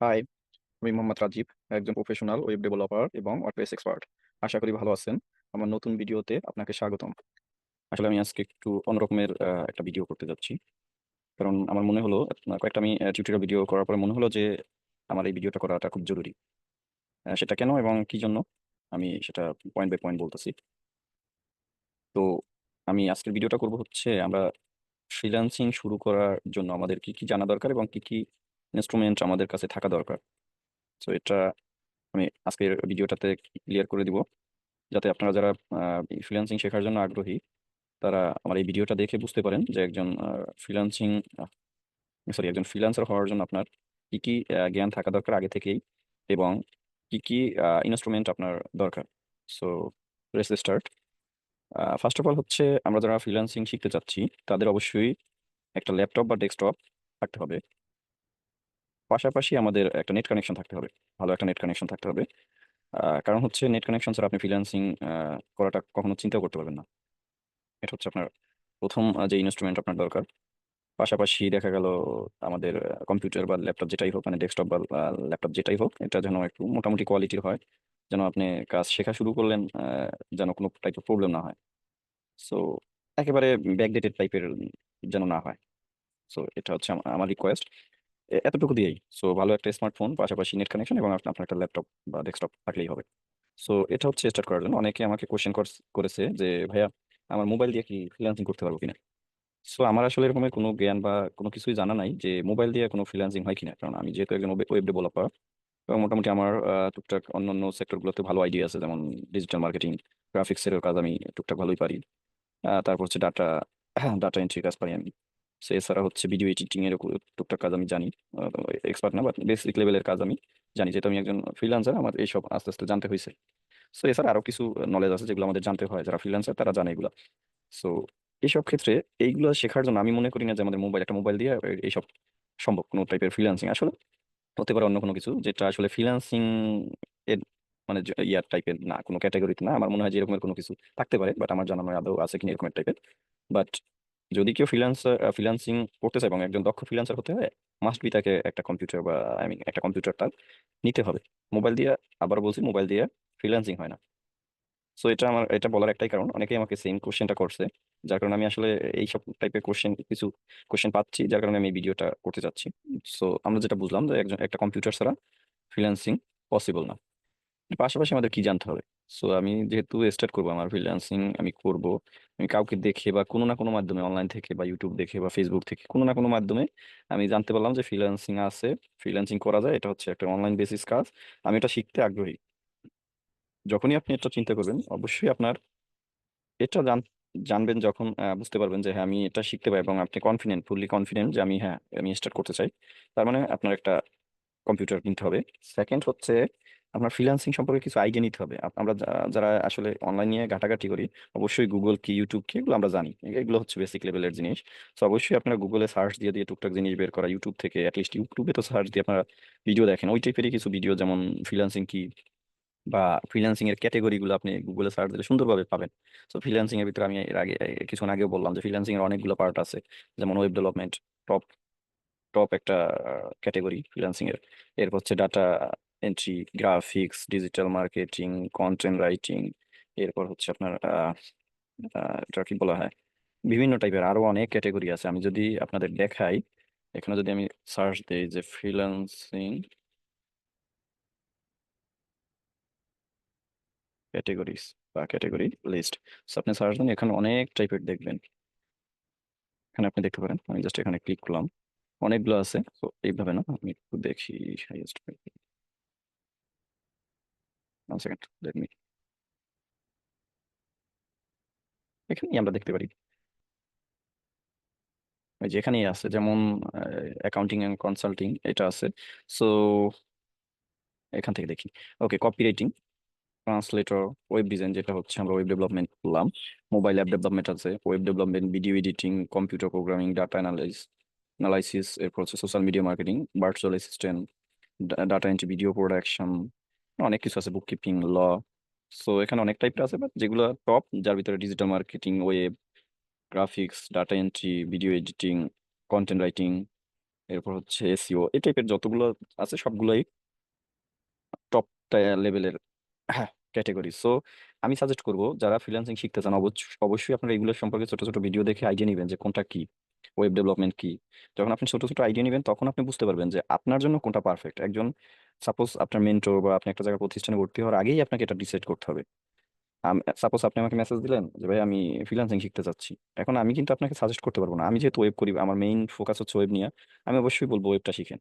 High, আমি মোহাম্মদ রাজীব, একজন professional web developer এবং ওয়ার্ডপ্রেস এক্সপার্ট। আশা করি ভালো আছেন। আমার নতুন ভিডিওতে আপনাকে স্বাগতম। আসলে আমি আজকে একটু অন্যরকমের একটা ভিডিও করতে যাচ্ছি, কারণ আমার মনে হলো কয়েকটা আমি টিউটোরিয়াল ভিডিও করার পরে মনে হলো যে আমার এই ভিডিওটা করাটা খুব জরুরি। সেটা কেন এবং কি জন্য আমি সেটা পয়েন্ট বাই পয়েন্ট বলতেছি। তো আমি আজকের ভিডিওটা করব হচ্ছে আমরা ফ্রিল্যান্সিং শুরু করার জন্য আমাদের কি কি জানা দরকার এবং কি কি ইনস্ট্রুমেন্ট আমাদের কাছে থাকা দরকার। তো এটা আমি আজকের ভিডিওটাতে ক্লিয়ার করে দিব, যাতে আপনারা যারা ফ্রিল্যান্সিং শেখার জন্য আগ্রহী তারা আমার এই ভিডিওটা দেখে বুঝতে পারেন যে একজন ফ্রিল্যান্সিং একজন ফ্রিল্যান্সার হওয়ার জন্য আপনার কি কি জ্ঞান থাকা দরকার আগে থেকেই, এবং কি কি ইনস্ট্রুমেন্ট আপনার দরকার। So let's start. First of all হচ্ছে আমরা যারা ফ্রিল্যান্সিং শিখতে চাচ্ছি তাদের অবশ্যই একটা ল্যাপটপ বা ডেস্কটপ থাকতে হবে। পাশাপাশি আমাদের একটা নেট কানেকশন থাকতে হবে, ভালো একটা নেট কানেকশন থাকতে হবে। কারণ হচ্ছে নেট কানেকশন ছাড়া আপনি ফ্রিল্যান্সিং করাটা কখনো চিন্তা করতে পারবেন না। এটা হচ্ছে আপনার প্রথম যে ইনস্ট্রুমেন্ট আপনার দরকার। পাশাপাশি দেখা গেল আমাদের কম্পিউটার বা ল্যাপটপ যেটাই হোক, মানে ডেস্কটপ বা ল্যাপটপ যেটাই হোক, এটা যেন একটু মোটামুটি কোয়ালিটির হয়, যেন আপনি কাজ শেখা শুরু করলেন যেন কোনো টাইপের প্রবলেম না হয়। সো একেবারে ব্যাকডেটেড টাইপের যেন না হয়। সো এটা হচ্ছে আমার রিকোয়েস্ট, এতটুকু দিয়েই। সো ভালো একটা স্মার্টফোন, পাশাপাশি নেট কানেকশন, এবং আপনার একটা ল্যাপটপ বা ডেস্কটপ থাকলেই হবে। সো এটা হচ্ছে স্টার্ট করার জন্য অনেকে আমাকে কোশ্চেন করেছে যে ভাইয়া, আমার মোবাইল দিয়ে কি ফ্রিল্যান্সিং করতে পারবো কিনা। সো আমার আসলে এরকমের কোনো জ্ঞান বা কোনো কিছুই জানা নাই যে মোবাইল দিয়ে কোনো ফ্রিল্যান্সিং হয় কিনা, কারণ আমি যেহেতু একজন ওয়েব ডেভেলপার এবং মোটামুটি আমার টুকটাক অন্যান্য সেক্টরগুলোতে ভালো আইডিয়া আছে, যেমন ডিজিটাল মার্কেটিং, গ্রাফিক্সের কাজ আমি টুকটাক ভালোই পারি। তারপর হচ্ছে ডাটা ডাটা এন্ট্রি কাজ পারি আমি। সো এছাড়া হচ্ছে ভিডিও এডিটিং এর টুকটাক কাজ আমি জানি। এক্সপার্ট না, বাট বেসিক লেভেলের কাজ আমি জানি, যেহেতু আমি একজন ফ্রিল্যান্সার, আমার এইসব আস্তে আস্তে জানতে হয়েছে। সো এছাড়া আরো কিছু নলেজ আছে যেগুলো আমাদের জানতে হয়, যারা ফ্রিল্যান্সার তারা জানে এগুলো। সো এইসব ক্ষেত্রে এইগুলো শেখার জন্য আমি মনে করি না যে আমাদের একটা মোবাইল দিয়ে এইসব সম্ভব। কোনো টাইপের ফ্রিল্যান্সিং আসলে হতে পারে অন্য কোনো কিছু, যেটা আসলে ফ্রিল্যান্সিং এর মানে ইয়ার টাইপের না, কোনো ক্যাটাগরিতে না। আমার মনে হয় যে এরকমের কোনো কিছু থাকতে পারে, বাট আমার জানা নয় আদৌ আছে কিনা এরকমের টাইপের। বাট যদি কেউ ফ্রিল্যান্সিং করতে চায় এবং একজন দক্ষ ফ্রিল্যান্সার হতে হয়, মাস্ট বি তাকে একটা কম্পিউটার বা আই মিন একটা কম্পিউটার তার নিতে হবে। মোবাইল দিয়ে, আবার বলছি, মোবাইল দিয়ে ফ্রিল্যান্সিং হয় না। সো এটা আমার এটা বলার একটাই কারণ, অনেকেই আমাকে সেম কোশ্চেনটা করছে, যার কারণে আমি আসলে এইসব টাইপের কিছু কোশ্চেন পাচ্ছি, যার কারণে আমি এই ভিডিওটা করতে যাচ্ছি। সো আমরা যেটা বুঝলাম যে একটা কম্পিউটার ছাড়া ফ্রিল্যান্সিং পসিবল না। পাশাপাশি আমাদের কি জানতে হবে। সো আমি যেহেতু স্টার্ট করবো, আমার ফ্রিল্যান্সিং আমি করব, আমি কাউকে দেখে বা কোনো না কোনো মাধ্যমে, অনলাইন থেকে বা ইউটিউব দেখে বা ফেসবুক থেকে কোনো না কোনো মাধ্যমে আমি জানতে পারলাম যে ফ্রিল্যান্সিং আছে, ফ্রিল্যান্সিং করা যায়, এটা হচ্ছে একটা অনলাইন বেসিস কাজ, আমি এটা শিখতে আগ্রহী। যখনই আপনি এটা চিন্তা করবেন, অবশ্যই আপনার এটা জানবেন যখন বুঝতে পারবেন যে হ্যাঁ আমি এটা শিখতে পারি, এবং আপনি কনফিডেন্ট, ফুললি কনফিডেন্ট যে আমি স্টার্ট করতে চাই, তার মানে আপনার একটা কম্পিউটার কিনতে হবে। সেকেন্ড হচ্ছে আপনার ফ্রিল্যান্সিং সম্পর্কে কিছু আইডিয়া নিতে হবে। আমরা যারা আসলে অনলাইন নিয়ে ঘাটাঘাটি করি, অবশ্যই গুগল কি, ইউটিউব কি, এগুলো আমরা জানি, এগুলো হচ্ছে বেসিক লেভেলের জিনিস। তো অবশ্যই আপনারা গুগলে সার্চ দিয়ে দিয়ে টুকটাক জিনিস বের করা, ইউটিউব থেকে অ্যাটলিস্ট, ইউটিউবে তো সার্চ দিয়ে আপনারা ভিডিও দেখেন, ওই টাইপেরই কিছু ভিডিও, যেমন ফ্রিল্যান্সিং কি বা ফ্রিল্যান্সিং এর ক্যাটেগরি গুলো আপনি গুগলে সার্চ দিলে সুন্দরভাবে পাবেন। তো ফ্রিল্যান্সিং এর ভিতরে আমি এর আগে কিছুক্ষণ আগেও বললাম যে ফ্রিল্যান্সিং এর অনেকগুলো পার্ট আছে, যেমন ওয়েব ডেভেলপমেন্ট টপ টপ একটা ক্যাটেগরি ফ্রিল্যান্সিং এর। এরপর হচ্ছে data entry, graphics, digital marketing, content writing. এরপর হচ্ছে আপনার এটা কি বলা হয়, বিভিন্ন টাইপের আরো অনেক ক্যাটেগরি আছে। আমি যদি আপনাদের দেখাই, এখানে যদি আমি সার্চ দিই যে ফ্রিল্যান্সিং ক্যাটেগরিজ বা ক্যাটেগরি লিস্ট, আপনি সার্চ দেন, এখানে অনেক টাইপের দেখবেন। এখানে আপনি দেখতে পারেন, আমি জাস্ট এখানে ক্লিক করলাম, অনেকগুলো আছে। তো এইভাবে না, আমি একটু দেখি হাইয়েস্ট, 1 সেকেন্ড, লেট মি, এখানেই আমরা দেখতে পারি, ওই যে এখানেই আছে, যেমন অ্যাকাউন্টিং এন্ড কনসাল্টিং এটা আছে। সো এখান থেকে দেখি। ওকে, কপিরাইটিং, ট্রান্সলেটর, ওয়েব ডিজাইন, যেটা হচ্ছে আমরা ওয়েব ডেভেলপমেন্ট করলাম, মোবাইল অ্যাপ ডেভেলপমেন্ট আছে, web development, video editing, computer programming, data analysis, এরপর হচ্ছে social media marketing, virtual assistant, data entry, video production, অনেক কিছু আছে, বুক কিপিং, ল। সো এখানে অনেক টাইপটা আছে, বাট যেগুলো টপ, যার ভিতরে digital marketing, web, graphics, data entry, video editing, content writing, এরপর হচ্ছে এসইও, এই টাইপের যতগুলো আছে সবগুলোই টপ লেভেলের ক্যাটাগরি। সো আমি সাজেস্ট করব যারা ফ্রিল্যান্সিং শিখতে চান, অবশ্যই আপনারা এগুলোর সম্পর্কে ছোট ছোট ভিডিও দেখে আইডিয়া নেবেন যে কোনটা কি, ওয়েব ডেভেলপমেন্ট কি। যখন আপনি ছোট ছোট আইডিয়া নেবেন তখন আপনি বুঝতে পারবেন যে আপনার জন্য কোনটা পারফেক্ট। একজন সাপোজ আপনার মেন্টর বা আপনি একটা জায়গায় প্রতিষ্ঠানে ভর্তি হওয়ার আগেই আপনাকে এটা ডিসাইড করতে হবে। সাপোজ আপনি আমাকে মেসেজ দিলেন যে ভাই আমি ফ্রিল্যান্সিং শিখতে চাচ্ছি, এখন আমি কিন্তু আপনাকে সাজেস্ট করতে পারবো না। আমি যেহেতু ওয়েব করি, আমার মেইন ফোকাস হচ্ছে ওয়েব নিয়ে, আমি অবশ্যই বলবো ওয়েবটা শিখেন।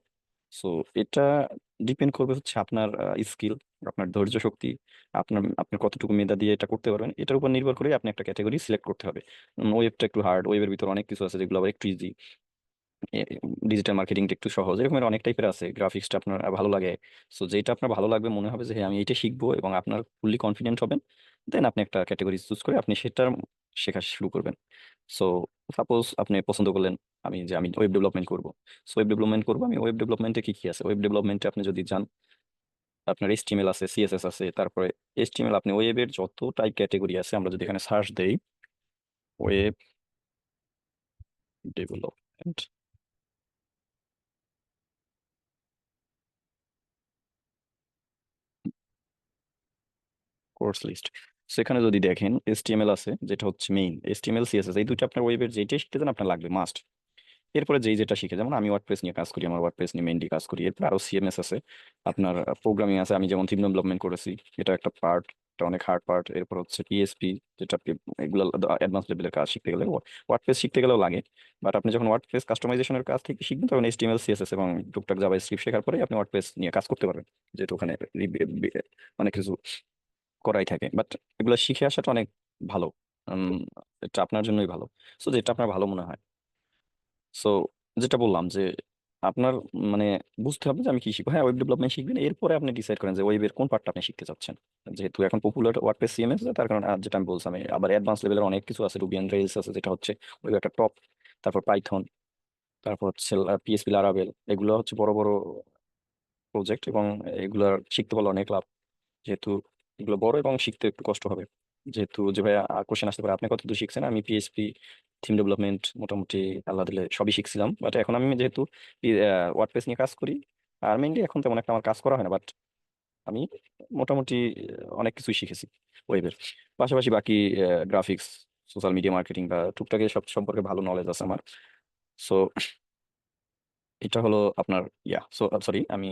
সো এটা ডিপেন্ড করবে হচ্ছে আপনার স্কিল, আপনার ধৈর্য শক্তি, আপনার কতটুকু মেধা দিয়ে এটা করতে পারবেন, এটার উপর নির্ভর করে আপনি একটা ক্যাটাগরি সিলেক্ট করতে হবে। ওয়েবটা একটু হার্ড, ওয়েবের ভিতর অনেক কিছু আছে যেগুলো আবার একটু ইজি, ডিজিটাল মার্কেটিংটা একটু সহজ, এরকম অনেক টাইপের আছে, গ্রাফিক্সটা আপনার ভালো লাগে। সো যেটা আপনার ভালো লাগবে, মনে হবে যে হ্যাঁ আমি এটা শিখবো এবং আপনার ফুললি কনফিডেন্ট হবেন, দেন আপনি একটা ক্যাটাগরি চুজ করে আপনি সেটার শেখা শুরু করবেন। সো সাপোজ আপনি পছন্দ করলেন আমি ওয়েব ডেভেলপমেন্ট করবো। সো ওয়েব ডেভেলপমেন্ট করবো আমি, ওয়েব ডেভেলপমেন্টে কি কি আছে, ওয়েব ডেভেলপমেন্টে আপনি যদি যান, আপনার এইচটিএমএল আছে, সিএসএস আছে, তারপরে এইচটিএমএল আপনি ওয়েবের যত টাইপ ক্যাটাগরি আছে, আমরা যদি এখানে সার্চ দেই ওয়েব ডেভেলপমেন্ট কোর্স লিস্ট, সেখানে যদি দেখেন এইচটিএমএল আছে যেটা হচ্ছে মেইন, এইচটিএমএল সিএসএস এই দুইটা আপনার ওয়েবের যেটাই শিখতে চান আপনার লাগবে মাস্ট। এরপরে যেই যেটা শিখে, যেমন আমি ওয়ার্ডপ্রেস নিয়ে কাজ করি, আমার ওয়ার্ডপ্রেস নিয়ে মেইনলি কাজ করি। এরপর আরো সিএমএস আছে, আপনার প্রোগ্রামিং আছে, আমি যেমন থিম ডেভেলপমেন্ট করেছি, এটা একটা পার্ট, এটা অনেক হার্ড পার্ট। এরপর হচ্ছে পিএসপি, যেটা এগুলো অ্যাডভান্স লেভেলের কাজ শিখতে গেলে, ওয়ার্ডপ্রেস শিখতে গেলেও লাগে। বাট আপনি যখন ওয়ার্ডপ্রেস কাস্টমাইজেশনের কাজ থেকে শিখবেন তখন এইচটিএমএল সিএসএস এবং টুকটাক জাভা স্ক্রিপ্ট শেখার পরে আপনি ওয়ার্ডপ্রেস নিয়ে কাজ করতে পারবেন, যেহেতু ওখানে অনেক কিছু করাই থাকে। বাট এগুলো শিখে আসাটা অনেক ভালো, উম, এটা আপনার জন্যই ভালো। সো যেটা আপনার ভালো মনে হয়। সো যেটা বললাম যে আপনার মানে বুঝতে হবে যে আমি কি শিখবো। হ্যাঁ, ওয়েব ডেভেলপমেন্ট শিখবেন, এরপরে আপনি ডিসাইড করেন যে ওয়েবের কোন পার্টটা আপনি শিখতে চাচ্ছেন। যেহেতু এখন পপুলার ওয়ার্ডপ্রেস সিএমএস, তার কারণে যেটা আমি বলছিলাম, আবার অ্যাডভান্স লেভেলের অনেক কিছু আছে, রুবি অন রেইলস আছে যেটা হচ্ছে ওয়েব একটা টপ, তারপর পাইথন, তারপর হচ্ছে পিএসপি লারাভেল, এগুলো হচ্ছে বড় বড় প্রজেক্ট এবং এগুলো শিখতে পারলে অনেক লাভ। যেহেতু এগুলো বড় এবং শিখতে একটু কষ্ট হবে। যেহেতু যে ভাই কোশ্চেন আসতে পারে আপনি কত দূর শিখছেন, আমি পিএইচপি থিম ডেভেলপমেন্ট মোটামুটি আল্লাহ দিলে সবই শিখছিলাম। বাট এখন আমি যেহেতু ওয়ার্ডপ্রেস নিয়ে কাজ করি, আর মেইনলি এখন তেমন একটা আমার কাজ করা হয় না, বাট আমি মোটামুটি অনেক কিছুই শিখেছি ওয়েবের। পাশাপাশি বাকি গ্রাফিক্স, সোশ্যাল মিডিয়া মার্কেটিং বা টুকটাক সব সম্পর্কে ভালো নলেজ আছে আমার। সো এটা হলো আপনার সরি আমি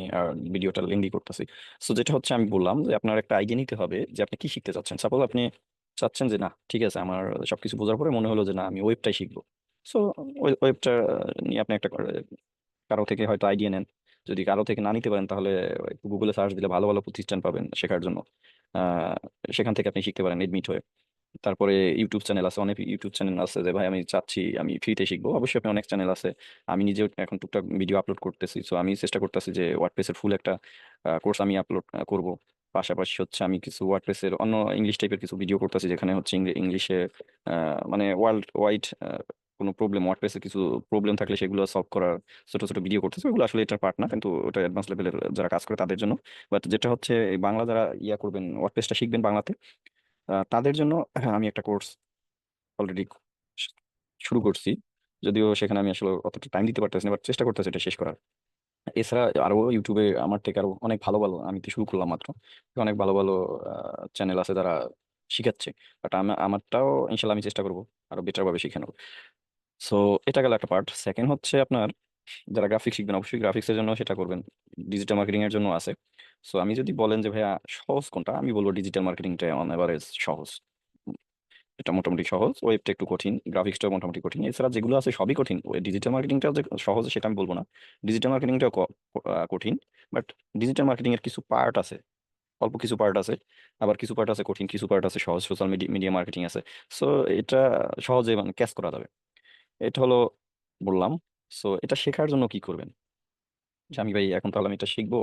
ভিডিওটা লেন্দি করতেছি। সো যেটা হচ্ছে আমি বললাম যে আপনার একটা আইডিয়া নিতে হবে যে আপনি কি শিখতে চাচ্ছেন। সাপোজ আপনি চাচ্ছেন যে না ঠিক আছে, আমার সবকিছু বোঝার পরে মনে হলো যে না আমি ওয়েবটাই শিখবো। সো ওয়েবটা নিয়ে আপনি একটা কারো থেকে হয়তো আইডিয়া নেন। যদি কারো থেকে না নিতে পারেন তাহলে একটু গুগলে সার্চ দিলে ভালো ভালো প্রতিষ্ঠান পাবেন শেখার জন্য। আহ সেখান থেকে আপনি শিখতে পারেন এডমিট হয়ে। তারপরে ইউটিউব চ্যানেল আছে, অনেক ইউটিউব চ্যানেল আছে যে ভাই আমি চাচ্ছি আমি ফ্রিতে শিখবো, অবশ্যই আপনি অনেক চ্যানেল আছে। আমি নিজেও এখন টুকটাক ভিডিও আপলোড করতেছি, সো আমি চেষ্টা করতেছি যে ওয়ার্ডপ্রেসের ফুল একটা কোর্স আমি আপলোড করব। পাশাপাশি হচ্ছে আমি কিছু ওয়ার্ডপ্রেসের অন্য ইংলিশ টাইপের কিছু ভিডিও করতেছি, যেখানে হচ্ছে ইংলিশে মানে ওয়ার্ল্ড ওয়াইড কোনো প্রবলেম, ওয়ার্ডপ্রেসের কিছু প্রবলেম থাকলে সেগুলো সলভ করার ছোট ছোট ভিডিও করতেছে। ওগুলো আসলে এটার পার্ট না, কিন্তু ওটা অ্যাডভান্স লেভেলের যারা কাজ করে তাদের জন্য। বাট যেটা হচ্ছে এই বাংলা যারা করবেন, ওয়ার্ডপ্রেসটা শিখবেন বাংলাতে, তাদের জন্য আমি একটা কোর্স অলরেডি শুরু করছি। যদিও সেখানে আমি আসলে অতটা টাইম দিতে পারতেছি না, বাট চেষ্টা করতেছি এটা শেষ করার। এছাড়া আরো ইউটিউবে আমার থেকে আরো অনেক ভালো ভালো, আমি তো শুরু করলাম মাত্র, অনেক ভালো ভালো চ্যানেল আছে যারা শিখাচ্ছে। বাট আমারটাও ইনশাল্লাহ আমি চেষ্টা করবো আরো বেটার ভাবে শিখানোর। সো এটা গেল একটা পার্ট। সেকেন্ড হচ্ছে আপনার যারা গ্রাফিক্স শিখবেন, অবশ্যই গ্রাফিক্সের জন্য সেটা করবেন, ডিজিটাল মার্কেটিং এর জন্য আছে। সো আমি যদি বলেন যে ভাইয়া সহজ কোনটা, আমি বলবো ডিজিটাল মার্কেটিংটা অন এভারেজ সহজ। এটা মোটামুটি সহজ, ওয়েবটা একটু কঠিন, গ্রাফিক্সটা মোটামুটি কঠিন, এছাড়া যেগুলো আছে সবই কঠিন। ওই ডিজিটাল মার্কেটিংটা যে সহজ সেটা আমি বলবো না, ডিজিটাল মার্কেটিংটাও কঠিন। বাট ডিজিটাল মার্কেটিং এর কিছু পার্ট আছে, অল্প কিছু পার্ট আছে, আবার কিছু পার্ট আছে কঠিন, কিছু পার্ট আছে সহজ, সোশ্যাল মিডিয়া মার্কেটিং আছে। সো এটা সহজে মানে ক্যাচ করা যাবে। এটা হলো বললাম। সো এটা শেখার জন্য কি করবেন, যে আমি ভাই এখন তাহলে আমি এটা শিখবো।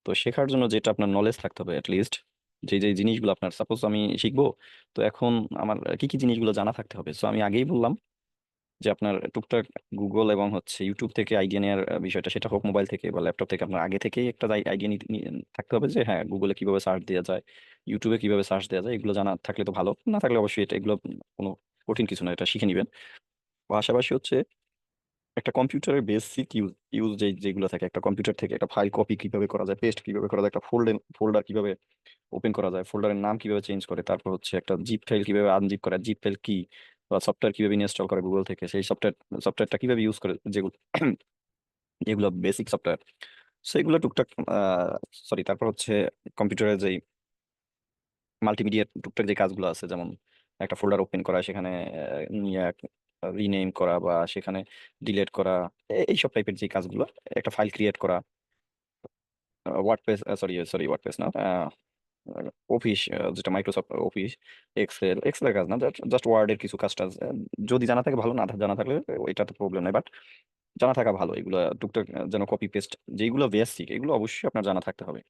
তো শেখার জন্য যেটা আপনার নলেজ থাকতে হবে অ্যাটলিস্ট, যে যে জিনিসগুলো আপনার সাপোজ আমি শিখবো, তো এখন আমার কি কি জিনিসগুলো জানা থাকতে হবে। সো আমি আগেই বললাম যে আপনার টুকটাক গুগল এবং হচ্ছে ইউটিউব থেকে আইডিয়া নেওয়ার বিষয়টা, সেটা হোক মোবাইল থেকে বা ল্যাপটপ থেকে, আপনার আগে থেকেই একটা আইডিয়া থাকতে হবে যে হ্যাঁ গুগলে কিভাবে সার্চ দেওয়া যায়, ইউটিউবে কিভাবে সার্চ দেওয়া যায়, এগুলো জানা থাকলে তো ভালো। না থাকলে অবশ্যই এগুলো কোনো কঠিন কিছু না, এটা শিখে নেবেন। পাশাপাশি হচ্ছে একটা কম্পিউটারের বেসিক ইউজ ইউজ যেগুলো থাকে, একটা কম্পিউটার থেকে একটা ফাইল কপি কিভাবে করা যায়, পেস্ট কিভাবে করা যায়, একটা ফোল্ডার কিভাবে ওপেন করা যায়, ফোল্ডারের নাম কিভাবে চেঞ্জ করে, তারপর হচ্ছে একটা জিপ ফাইল কিভাবে আনজিপ করা, জিপ ফাইল কি বা সফটওয়্যার কিভাবে ইনস্টল করে গুগল থেকে, সেই সফটওয়্যারটা কিভাবে ইউজ করে, যেগুলো যেগুলো বেসিক সফটওয়্যার, সেগুলো টুকটাক সরি, তারপর হচ্ছে কম্পিউটারের যে মাল্টিমিডিয়া টুকটাক যে কাজগুলো আছে, যেমন একটা ফোল্ডার ওপেন করা, সেখানে নিয়ে রিনেম করা বা সেখানে ডিলিট করা, এইসব টাইপের যে কাজগুলো, একটা ফাইল ক্রিয়েট করা, ওয়ার্ডপ্রেস, সরি সরি ওয়ার্ডপ্রেস না, অফিস, যেটা মাইক্রোসফট অফিস, এক্সেলের কাজ না, জাস্ট ওয়ার্ডের কিছু কাজ টাজ, যদি জানা থাকে ভালো, না জানা থাকলে ওইটা তো প্রবলেম নাই, বাট জানা থাকা ভালো। এগুলো টুকটাক যেন কপি পেস্ট, যেগুলো বেসিক, এগুলো অবশ্যই আপনার জানা থাকতে হবে।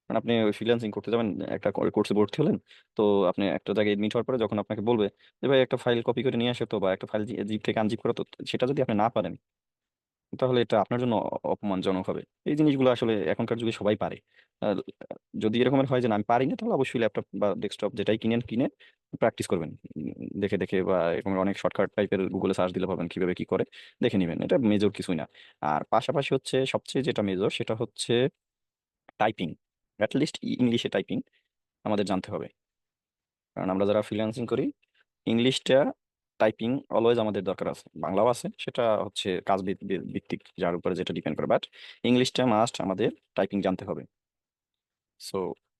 কারণ আপনি ফ্রিল্যান্সিং করতে যাবেন, একটা কোর্সে ভর্তি হলেন, তো আপনি একটা জায়গায় এডমিট হওয়ার পরে যখন আপনাকে বলবে যে ভাই একটা ফাইল কপি করে নিয়ে আসে তো, বা একটা ফাইল জিপ থেকে আনজিপ করো তো, সেটা যদি আপনি না পারেন, তাহলে এটা আপনার জন্য অপমানজনক হবে। এই জিনিসগুলো আসলে এখনকার যুগে সবাই পারে। আর যদি এরকমের হয় যে না, আমি পারি না, তাহলে অবশ্যই ল্যাপটপ বা ডেস্কটপ যেটাই কিনেন, কিনে প্র্যাকটিস করবেন। দেখে দেখে বা এরকম অনেক শর্টকাট টাইপের গুগলে সার্চ দিলে পাবেন কিভাবে কি করে, দেখে নেবেন। এটা মেজর কিছুই না। আর পাশাপাশি হচ্ছে সবচেয়ে যেটা মেজর, সেটা হচ্ছে টাইপিং। অ্যাটলিস্ট ইংলিশে টাইপিং আমাদের জানতে হবে। কারণ আমরা যারা ফ্রিল্যান্সিং করি, ইংলিশটা টাইপিং অলওয়েজ আমাদের দরকার আছে, বাংলাও আছে, সেটা হচ্ছে কাজ ভিত্তিক, যার উপরে যেটা ডিপেন্ড করে, বাট ইংলিশটা মাস্ট আমাদের টাইপিং জানতে হবে। সো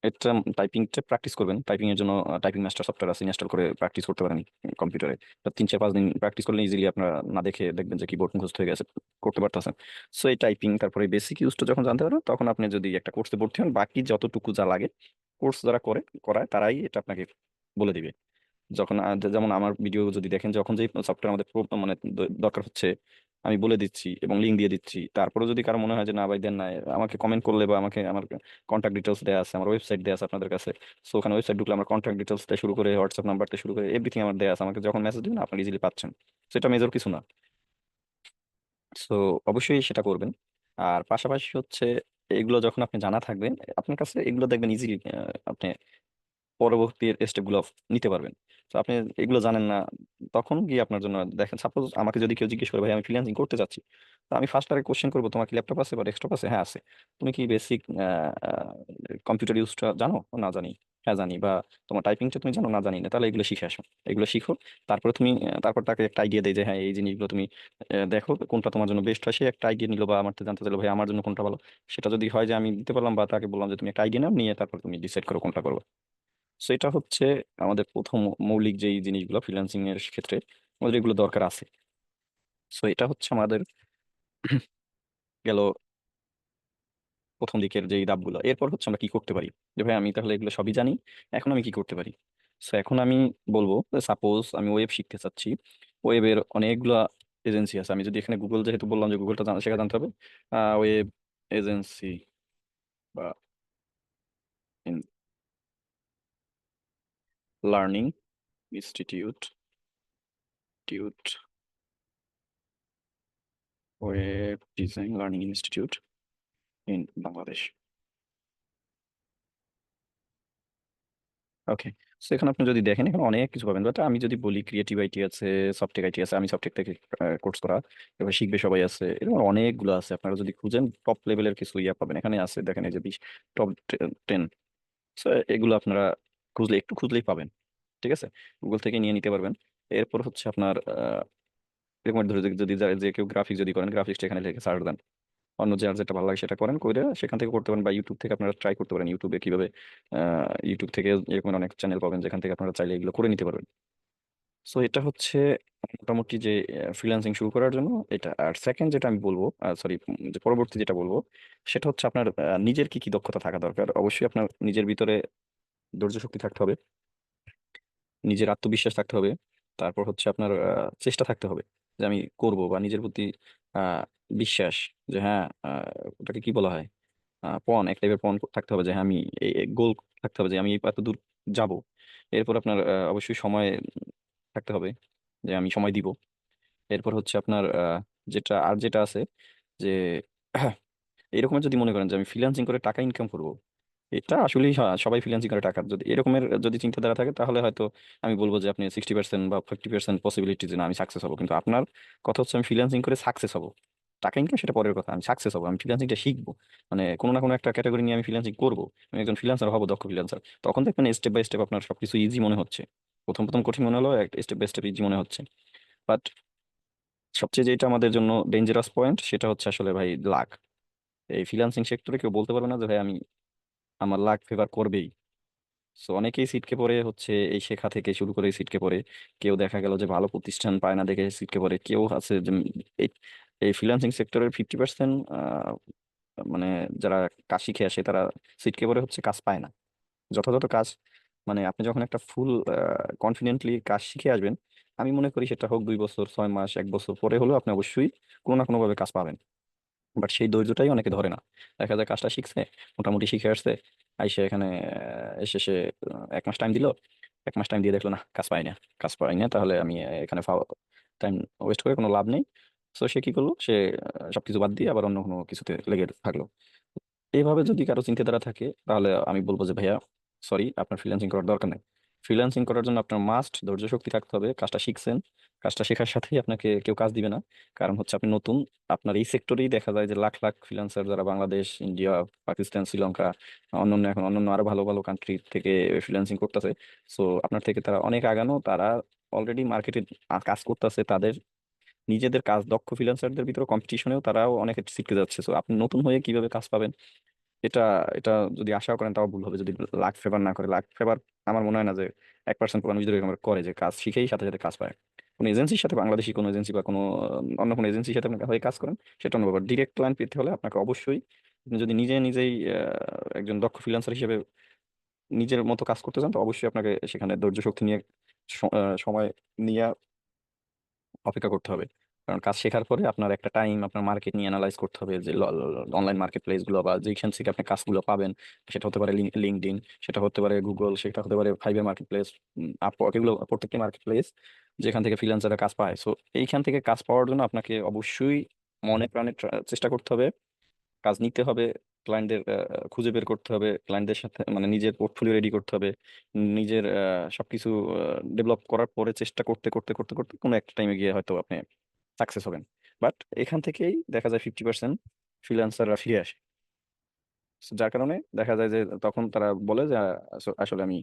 এটা টাইপিংটা প্র্যাকটিস করবেন। টাইপিং এর জন্য টাইপিং মাস্টার সফটওয়্যার আছে, ইনস্টল করে প্র্যাকটিস করতে পারেন কম্পিউটারে। 3 4 5 দিন প্র্যাকটিস করলে ইজিলি আপনারা না দেখে দেখবেন যে কিবোর্ড মুখস্থ হয়ে গেছে, করতে পারতেছেন। সো এই টাইপিং, তারপরে বেসিক ইউজটা যখন জানতে পারবেন, তখন আপনি যদি একটা কোর্সে ভর্তি হন, বাকি যতটুকু যা লাগে কোর্স যারা করায় তারাই এটা আপনাকে বলে দিবে। যখন যেমন আমার ভিডিও যদি দেখেন, যখন যে সফটওয়্যার আমাদের মানে দরকার হচ্ছে, আমি বলে দিচ্ছি এবং লিঙ্ক দিয়ে দিচ্ছি। তারপরে যদি কারো মনে হয় যে না ভাই দেন না, আমাকে কমেন্ট করলে বা আমাকে আমার কন্ট্যাক্ট ডিটেলস দেওয়া আছে, আমার ওয়েবসাইট দেওয়া আছে আপনাদের কাছে। সো ওখানে ওয়েবসাইট ঢুকলে আমার কন্ট্যাক্ট ডিটেলস থেকে শুরু করে হোয়াটসঅ্যাপ নাম্বার থেকে শুরু করে এভরিথিং আমার দেওয়া আছে, আমাকে যখন মেসেজ দিবেন আপনারা ইজিলি পাচ্ছেন। সেটা মেজর কিছু না। সো অবশ্যই সেটা করবেন। আর পাশাপাশি হচ্ছে এগুলো যখন আপনি জানা থাকবেন, আপনার কাছে এগুলো দেখবেন ইজিলি আপনি পরবর্তী স্টেপগুলো নিতে পারবেন। তো আপনি এগুলো জানেন না, তখন গিয়ে আপনার জন্য দেখেন, সাপোজ আমাকে যদি কেউ জিজ্ঞেস করে ভাই আমি ফ্রিল্যান্সিং করতে চাচ্ছি, তো আমি ফার্স্ট আগে কোশ্চেন করবো, তোমার কি ল্যাপটপ আছে বা ডেস্কটপ আছে? হ্যাঁ আছে। তুমি কি বেসিক কম্পিউটার ইউজটা জানো? না জানি। হ্যাঁ জানি। বা তোমার টাইপিংটা তুমি জানো? না জানি না। তাহলে এগুলো শিখে আসো, এগুলো শিখো। তারপরে তুমি তারপর তাকে একটা আইডিয়া দেয় যে হ্যাঁ এই জিনিসগুলো তুমি দেখো কোনটা তোমার জন্য বেস্ট হয়। সে একটা আইডিয়া নিলো বা আমার থেকে জানতে চাইলো ভাই আমার জন্য কোনটা ভালো। সেটা যদি হয় যে আমি দিতে পারলাম, বা তাকে বললাম যে তুমি একটা আইডিয়া নাও, নিয়ে তারপর তুমি ডিসাইড করো কোনটা করবে। সেটা হচ্ছে আমাদের প্রথম মৌলিক যেই জিনিসগুলো ফ্রিল্যান্সিং এর ক্ষেত্রে আমাদের এগুলো দরকার আছে। সো এটা হচ্ছে আমাদের গেল প্রথম দিকের যেই ধাপগুলো। এরপর হচ্ছে আমরা কি করতে পারি, যে ভাই আমি তাহলে এগুলো সবই জানি, এখন আমি কি করতে পারি? সো এখন আমি বলবো, সাপোজ আমি ওয়েব শিখতে চাচ্ছি। ওয়েবের অনেকগুলো এজেন্সি আছে। আমি যদি এখানে গুগল, যেহেতু বললাম যে গুগলটা শেখা জানতে হবে, ওয়েব এজেন্সি বা learning institute, web design learning institute in Bangladesh. Okay. So এখানে আপনি যদি দেখেন, এখানে অনেক কিছু পাবেন, বাট আমি যদি বলি ক্রিয়েটিভ আইটি আছে, সফটেক আইটি আছে, আমি সফটেক থেকে কোর্স করা, এবার শিখবে সবাই আছে, এরকম অনেকগুলো আছে। আপনারা যদি খুঁজেন টপ লেভেলের কিছু ইয়া পাবেন এখানে আছে, দেখেন এই যে 20 টপ 10। সো এগুলো আপনারা খুঁজলে, একটু খুঁজলেই পাবেন। ঠিক আছে, গুগল থেকে নিয়ে নিতে পারবেন। এরপর হচ্ছে আপনার এরকম ধরে যদি যে কেউ গ্রাফিক্স যদি করেন, গ্রাফিক্সটা এখানে লিখে সার্চ দেন, অন্য যার যেটা ভালো লাগে সেটা করেন, করে সেখান থেকে করতে পারেন। বা ইউটিউব থেকে আপনারা ট্রাই করতে পারেন, ইউটিউবে কিভাবে ইউটিউব থেকে এরকম অনেক চ্যানেল পাবেন যেখান থেকে আপনারা চাইলে এগুলো করে নিতে পারবেন। সো এটা হচ্ছে মোটামুটি যে ফ্রিল্যান্সিং শুরু করার জন্য এটা। আর সেকেন্ড যেটা আমি বলবো, সরি, যে পরবর্তী যেটা বলবো, সেটা হচ্ছে আপনার নিজের কি কি দক্ষতা থাকা দরকার। অবশ্যই আপনার নিজের ভিতরে ধৈর্য শক্তি থাকতে হবে, নিজের আত্মবিশ্বাস থাকতে হবে, তারপর হচ্ছে আপনার চেষ্টা থাকতে হবে যে আমি করব, বা নিজের প্রতি আহ বিশ্বাস, যে হ্যাঁ ওটাকে কি বলা হয়, পণ, এক টাইপের পণ থাকতে হবে, যে হ্যাঁ আমি গোল থাকতে হবে যে আমি এত দূর যাব। এরপর আপনার অবশ্যই সময় থাকতে হবে, যে আমি সময় দিব। এরপর হচ্ছে আপনার যেটা আছে যে এরকম যদি মনে করেন যে আমি ফ্রিল্যান্সিং করে টাকা ইনকাম করব, এটা আসলে সবাই ফ্রিল্যান্সিং করে টাকার, যদি এরকমের যদি চিন্তাধারা থাকে তাহলে হয়তো আমি বলবো যে আপনি 60% বা 50% পসিবিলিটি যে না আমি সাকসেস হবো, কিন্তু আপনার কথা হচ্ছে আমি ফ্রিল্যান্সিং করে সাকসেস হবো। টাকা ইনকাম সেটা পরের কথা, আমি সাকসেস হবো, আমি ফ্রিল্যান্সিংটা শিখবো, মানে কোনো না কোনো একটা ক্যাটাগরি নিয়ে আমি ফ্রিল্যান্সিং করবো, আমি একজন ফ্রিল্যান্সার হবো, দক্ষ ফ্রিল্যান্সার। তখন দেখবেন স্টেপ বাই স্টেপ আপনার সবকিছু ইজি মনে হচ্ছে। প্রথম প্রথম কঠিন মনে হলো, স্টেপ বাই স্টেপ ইজি মনে হচ্ছে। বাট সবচেয়ে যেটা আমাদের জন্য ডেঞ্জারাস পয়েন্ট সেটা হচ্ছে আসলে ভাই লাক। এই ফ্রিল্যান্সিং সেক্টরে কেউ বলতে পারবে না যে ভাই আমি, আমার লাক ফেভার করবেই। সো অনেকেই সিটকে পড়ে হচ্ছে এই শেখা থেকে শুরু করে সিটকে পড়ে, কেউ দেখা গেল যে ভালো প্রতিষ্ঠান পায় না দেখে সিটকে পড়ে, কেউ আছে যে এই এই ফ্রিল্যান্সিং সেক্টরের 50% মানে যারা কাজ শিখে আসে তারা সিটকে পড়ে হচ্ছে কাজ পায় না, যথাযথ কাজ। মানে আপনি যখন একটা ফুল কনফিডেন্টলি কাজ শিখে আসবেন, আমি মনে করি সেটা হোক 2 বছর, 6 মাস, 1 বছর পরে হলেও আপনি অবশ্যই কোনো না কোনো ভাবে কাজ পাবেন। বাট সেই ধৈর্যটাই অনেকে ধরে না। দেখা যায় কাজটা শিখছে, মোটামুটি শিখে আসছে, আইসে এখানে এসে সে 1 মাস টাইম দিল, 1 মাস টাইম দিয়ে দেখলো না কাজ পাই না, কাজ পাই না, তাহলে আমি এখানে টাইম ওয়েস্ট করে কোনো লাভ নেই। তো সে কি করলো, সে সবকিছু বাদ দিয়ে আবার অন্য কোনো কিছুতে লেগে থাকলো। এইভাবে যদি কারো চিন্তাধারা থাকে তাহলে আমি বলবো যে ভাইয়া সরি, আপনার ফ্রিল্যান্সিং করার দরকার নেই। ফ্রিল্যান্সিং করার জন্য আপনার মাস্ট ধৈর্য শক্তি থাকতে হবে। কাজটা শিখছেন, কাজটা শেখার সাথেই আপনাকে কেউ কাজ দিবে না, কারণ হচ্ছে আপনি নতুন। আপনার এই সেক্টরেই দেখা যায় যে লাখ লাখ ফ্রিল্যান্সার যারা বাংলাদেশ, ইন্ডিয়া, পাকিস্তান, শ্রীলঙ্কা, অন্যান্য এখন অন্যান্য আরো ভালো ভালো কান্ট্রি থেকে ফ্রিল্যান্সিং করতেছে। সো আপনার থেকে তারা অনেক আগানো, তারা অলরেডি মার্কেটে কাজ করতেছে, তাদের নিজেদের কাজ দক্ষ ফ্রিল্যান্সারদের ভিতরে কম্পিটিশনেও তারাও অনেক শিখতে যাচ্ছে। সো আপনি নতুন হয়ে কিভাবে কাজ পাবেন, এটা এটা যদি আশা করেন তাও ভুল হবে, যদি লাক ফেভার না করে। লাক ফেভার আমার মনে হয় না যে 1% মানুষ যদি এরকম করে যে কাজ শিখেই সাথে সাথে কাজ পায়। কোনো এজেন্সির সাথে, বাংলাদেশি কোনো এজেন্সি বা কোনো অন্য কোনো এজেন্সির সাথে আপনি হয়ে কাজ করেন, সেটা অন্য ব্যাপার। ডিরেক্ট ক্লায়েন্ট পেতে হলে আপনাকে অবশ্যই, আপনি যদি নিজে নিজেই একজন দক্ষ ফ্রিল্যান্সার হিসেবে নিজের মতো কাজ করতে চান, তো অবশ্যই আপনাকে সেখানে ধৈর্য শক্তি নিয়ে সময় নিয়ে অপেক্ষা করতে হবে। কারণ কাজ শেখার পরে আপনার একটা টাইম আপনার মার্কেট নিয়ে অ্যানালাইজ করতে হবে, যে অনলাইন মার্কেট প্লেস গুলো বা যেখান থেকে আপনি কাজগুলো পাবেন। সেটা হতে পারে লিঙ্কডইন, সেটা হতে পারে গুগল, সেটা হতে পারে ফাইবার মার্কেট প্লেস, আপওয়ার্ক, এগুলো প্রত্যেকটি মার্কেট প্লেস যেখান থেকে ফ্রিল্যান্সাররা কাজ পায়। সো এইখান থেকে কাজ পাওয়ার জন্য আপনাকে অবশ্যই মনে প্রাণে চেষ্টা করতে হবে, কাজ নিতে হবে, ক্লায়েন্টদের খুঁজে বের করতে হবে, ক্লায়েন্টদের সাথে মানে নিজের পোর্টফোলিও রেডি করতে হবে, নিজের সবকিছু ডেভেলপ করার পরে চেষ্টা করতে করতে করতে করতে কোনো একটা টাইমে গিয়ে হয়তো আপনি সাকসেস হবেন। বাট এখান থেকেই দেখা যায় 50% ফ্রিল্যান্সাররা ফিরে আসে। So যার কারণে দেখা যায় যে তখন তারা বলে যে আসলে আমি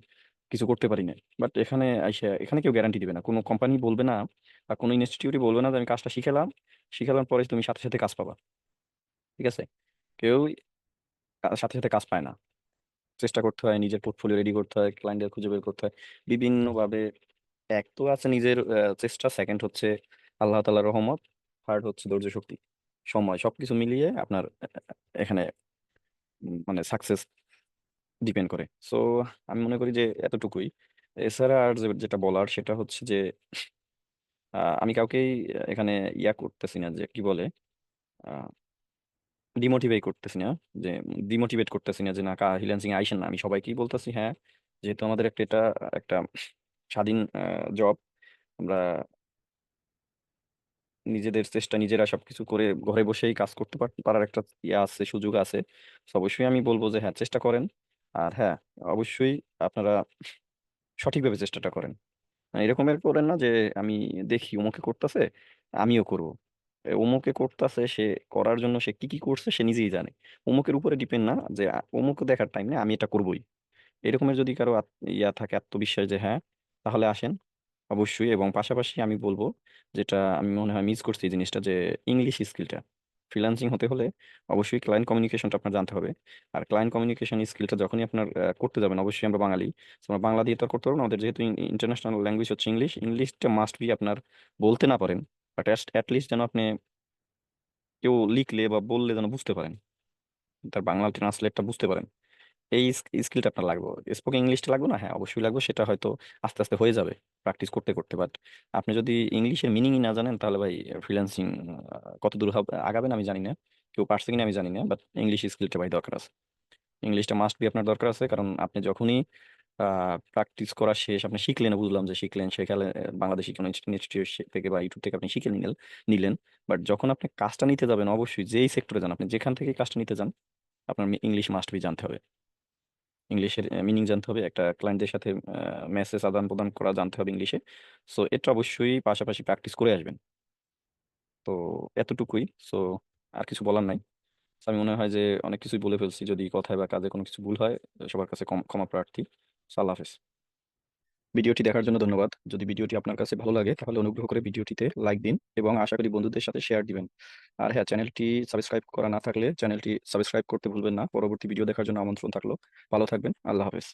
কিছু করতে পারি না। বাট এখানে আইসা এখানে কেউ গ্যারান্টি দিবে না, কোনো কোম্পানি বলবে না বা কোনো ইনস্টিটিউটই বলবে না যে আমি কাজটা শিখালাম, শিখালার পরে তুমি সাথে সাথে কাজ পাবা। ঠিক আছে, কেউ সাথে সাথে কাজ পায় না। চেষ্টা করতে হয়, নিজের পোর্টফোলিও রেডি করতে হয়, ক্লায়েন্টদের খুঁজে বের করতে হয় বিভিন্ন ভাবে। এক তো আছে নিজের চেষ্টা, সেকেন্ড হচ্ছে আল্লাহ তাআলার রহমত, থার্ড হচ্ছে ধৈর্য শক্তি, সময়, সবকিছু মিলিয়ে আপনার এখানে মানে সাকসেস ডিপেন্ড করে। সো আমি মনে করি যে এতটুকুই। এছাড়া আর যেটা বলার সেটা হচ্ছে যে আমি কাউকেই এখানে ইয়া করতেছি না, যে কি বলে, ডিমোটিভেট করতেছি না, যে ডিমোটিভেট করতেছি না যে না ফ্রিল্যান্সিং আইসেন না। আমি সবাইকেই বলতেছি হ্যাঁ, যেহেতু আমাদের একটা এটা একটা স্বাধীন জব, আমরা নিজেদের চেষ্টা নিজেরা সবকিছু করে ঘরে বসেই কাজ করতে পারার একটা ইয়ে আছে, সুযোগ আছে। তো অবশ্যই আমি বলবো যে হ্যাঁ চেষ্টা করেন। আর হ্যাঁ, অবশ্যই আপনারা সঠিকভাবে চেষ্টাটা করেন। মানে এরকমের করেন না যে আমি দেখি অমুকে করতেছে আমিও করব। অমুকে করতেছে, সে করার জন্য সে কি কি করছে সে নিজেই জানে। অমুকের উপরে ডিপেন্ড না যে অমুক দেখার টাইম নেই, আমি এটা করবোই। এরকমের যদি কারো ইয়া থাকে, আত্মবিশ্বাস, যে হ্যাঁ তাহলে আসেন অবশ্যই। এবং পাশাপাশি আমি বলবো, যেটা আমি মনে হয় মিস করছি এই জিনিসটা, যে ইংলিশ স্কিলটা ফ্রিল্যান্সিং হতে হলে অবশ্যই ক্লায়েন্ট কমিউনিকেশনটা আপনার জানতে হবে। আর ক্লায়েন্ট কমিউনিকেশন স্কিলটা যখনই আপনার করতে যাবেন, অবশ্যই আমরা বাঙালি, so আমরা বাংলা দিয়ে তো আর করতে পারবো না, আমাদের যেহেতু ইন্টারন্যাশনাল ল্যাঙ্গুয়েজ হচ্ছে ইংলিশ, ইংলিশটা মাস্ট বি আপনার বলতে না পারেন, বাট অ্যাটলিস্ট যেন আপনি কেউ লিখলে বা বললে যেন বুঝতে পারেন, তার বাংলা ট্রান্সলেটটা বুঝতে পারেন। এই স্কিলটা আপনার লাগবে। স্পোকেন ইংলিশটা লাগবে না, হ্যাঁ অবশ্যই লাগবে, সেটা হয়তো আস্তে আস্তে হয়ে যাবে প্র্যাকটিস করতে করতে। বাট আপনি যদি ইংলিশের মিনিংই না জানেন তাহলে ভাই ফ্রিল্যান্সিং কত দূর হবে আগাবেন আমি জানি না, কেউ পারছে কিনা আমি জানি না। বাট ইংলিশ স্কিলটা ভাই দরকার আছে, ইংলিশটা মাস্ট বি আপনার দরকার আছে। কারণ আপনি যখনই প্র্যাকটিস করা শেষ, আপনি শিখলেন, বুঝলাম যে শিখলেন, সেখানে বাংলাদেশি কোনো ইনস্টিটিউট থেকে বা ইউটিউব থেকে আপনি শিখে নিলেন। বাট যখন আপনি কাজটা নিতে যাবেন, অবশ্যই যেই সেক্টরে যান, আপনি যেখান থেকে কাজটা নিতে যান, আপনার ইংলিশ মাস্ট বি জানতে হবে। ইংলিশের মিনিং জানতে হবে, একটা ক্লায়েন্টদের সাথে মেসেজ আদান প্রদান করা জানতে হবে ইংলিশে। সো এটা অবশ্যই পাশাপাশি প্র্যাকটিস করে আসবেন। তো এতটুকুই। সো আর কিছু বলার নাই। So, আমি মনে হয় যে অনেক কিছুই বলে ফেলছি। যদি কথায় বা কাজে কোনো কিছু ভুল হয়, সবার কাছে ক্ষমা প্রার্থী। So, আল্লাহ হাফেজ। ভিডিওটি দেখার জন্য ধন্যবাদ। যদি ভিডিওটি আপনার কাছে ভালো লাগে তাহলে অনুগ্রহ করে ভিডিওটিতে লাইক দিন এবং আশা করি বন্ধুদের সাথে শেয়ার দিবেন। আর হ্যাঁ, চ্যানেলটি সাবস্ক্রাইব করা না থাকলে চ্যানেলটি সাবস্ক্রাইব করতে ভুলবেন না। পরবর্তী ভিডিও দেখার জন্য আমন্ত্রণ থাকলো। ভালো থাকবেন। আল্লাহ হাফেজ।